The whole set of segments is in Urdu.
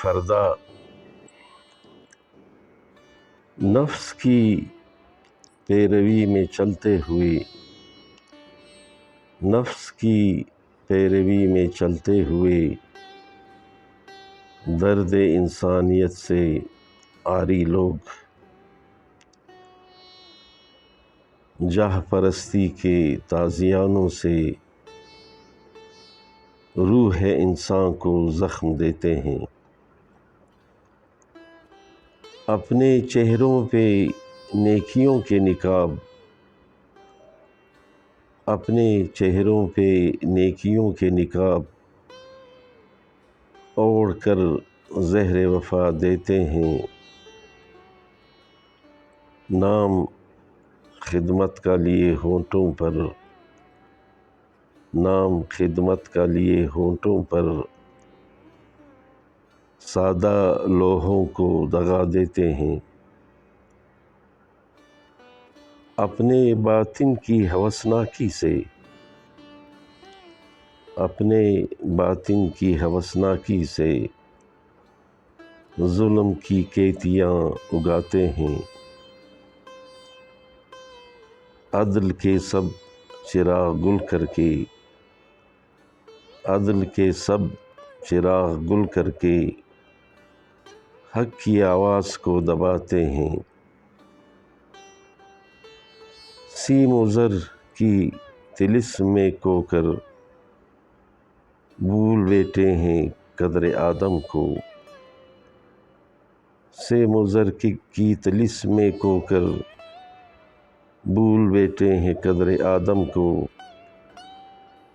فردا نفس کی پیروی میں چلتے ہوئے درد انسانیت سے عاری لوگ جاہ پرستی کے تازیانوں سے روح انسان کو زخم دیتے ہیں، اپنے چہروں پہ نیکیوں کے نقاب اوڑھ کر زہر وفا دیتے ہیں، نام خدمت کا لیے ہونٹوں پر سادہ لوحوں کو دغا دیتے ہیں، اپنے باطن کی ہوسناکی سے ظلم کی کیتیاں اگاتے ہیں، عدل کے سب چراغ گل کر کے حق کی آواز کو دباتے ہیں، سیم و زر کی طلسم میں کھو کر بھول بیٹھے ہیں قدر آدم کو،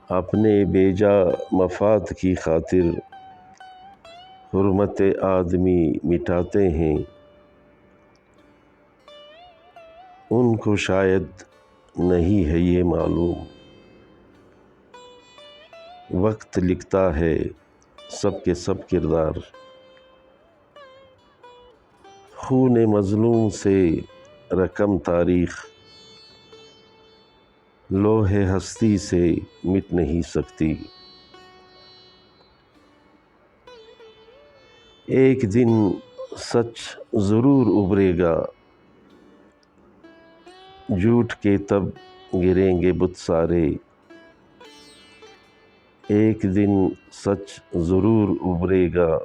اپنے بیجا مفاد کی خاطر حرمت آدمی مٹاتے ہیں، ان کو شاید نہیں ہے یہ معلوم، وقت لکھتا ہے سب کے سب کردار، خون مظلوم سے رقم تاریخ لوح ہستی سے مٹ نہیں سکتی، ایک دن سچ ضرور ابھرے گا، جھوٹ کے تب گریں گے بت سارے، ایک دن سچ ضرور ابھرے گا،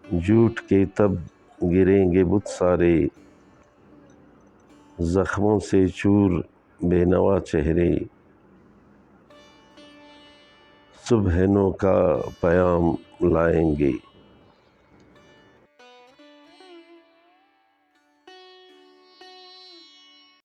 جھوٹ کے تب گریں گے بت سارے، زخموں سے چور بے نوا چہرے، صبح نو کا پیام لائیں گے۔